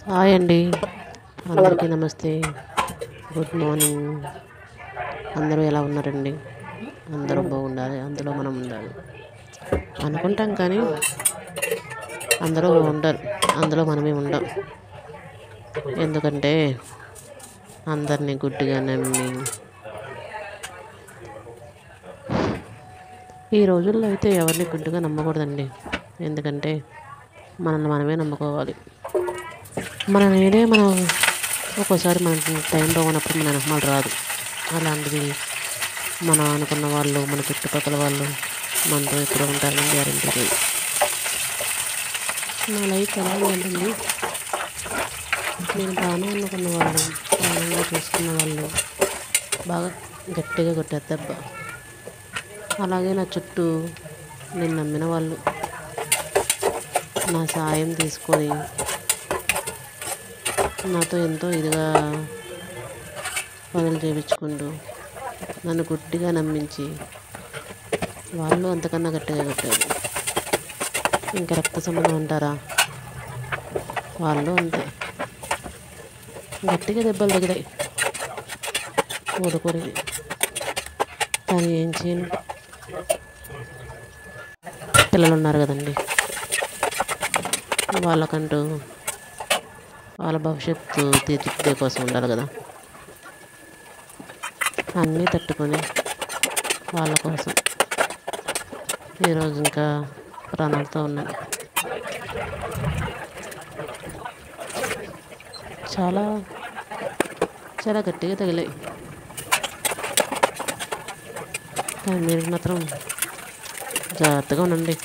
Hi అండి. అందరికీ నమస్తే. Good morning. అందరూ ఎలా ఉన్నారండి? అందరూ బాగుండాలి, అందులో మనం ఉండాలి అనుకుంటాం, కానీ అందరూ ఉండరు, అందులో మనమే ఉండం. ఎందుకంటే అందరినీ గుడ్డిగా నమ్మి ఈ రోజుల్లో అయితే ఎవరిని గుడ్డిగా నమ్మకూడదండి. ఎందుకంటే మనల్ని మనమే నమ్ముకోవాలి. మన నేనే మనం ఒక్కోసారి మనకి టైం బాగున్నప్పుడు మన వెనకమాల రాదు. అలాంటిది మనం అనుకున్న వాళ్ళు, మన చుట్టుపక్కల వాళ్ళు మనతో ఎప్పుడు ఉంటారని గ్యారెంటీ లేదు. నా లైఫ్ ఎలా ఉందండి, నేను బాగానే అనుకున్న వాళ్ళు, ప్రాణంగా చూసుకున్న వాళ్ళు బాగా గట్టిగా కొట్టారు దెబ్బ. అలాగే నా చుట్టూ నేను నమ్మిన వాళ్ళు నా సాయం తీసుకొని నాతో ఎంతో ఇదిగా పనులు చేయించుకుంటూ నన్ను గుడ్డిగా నమ్మించి వాళ్ళు అంతకన్నా గట్టిగా కొట్టారు. ఇంకా రక్త సంబంధం అంటారా, వాళ్ళు అంతే గట్టిగా దెబ్బలు తగిలాయి, ఊరుకోలేదు. కానీ ఏం చేయను, పిల్లలు ఉన్నారు కదండి, వాళ్ళకంటూ వాళ్ళ భవిష్యత్తు తీర్చిదిద్దే కోసం ఉండాలి కదా. అన్నీ తట్టుకొని వాళ్ళ కోసం ఈరోజు ఇంకా ప్రాణాలతో ఉన్నాను. చాలా చాలా గట్టిగా తగిలాయి, కానీ మీరు మాత్రం జాగ్రత్తగా ఉండండి.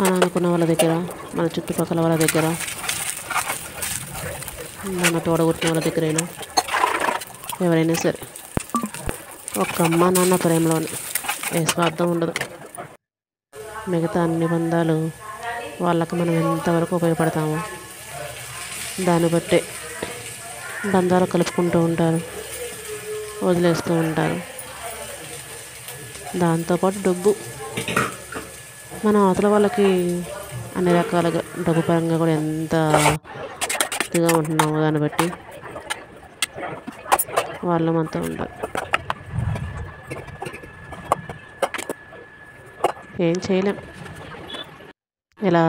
మనం అనుకున్న వాళ్ళ దగ్గర, మన చుట్టుపక్కల వాళ్ళ దగ్గర, మన తోడగొట్టిన వాళ్ళ దగ్గరైనా ఎవరైనా సరే ఒక్క అమ్మ నాన్న ప్రేమలోనే ఏ స్వార్థం ఉండదు. మిగతా అన్ని బంధాలు వాళ్ళకి మనం ఎంతవరకు ఉపయోగపడతామో దాన్ని బట్టే బంధాలు కలుపుకుంటూ ఉంటారు, వదిలేస్తూ ఉంటారు. దాంతోపాటు డబ్బు, మనం అవతల వాళ్ళకి అన్ని రకాలుగా డబ్బు పరంగా కూడా ఎంత ఇదిగా ఉంటున్నామో దాన్ని బట్టి వాళ్ళు మనతో ఉంటారు. ఏం చేయలేం. ఇలా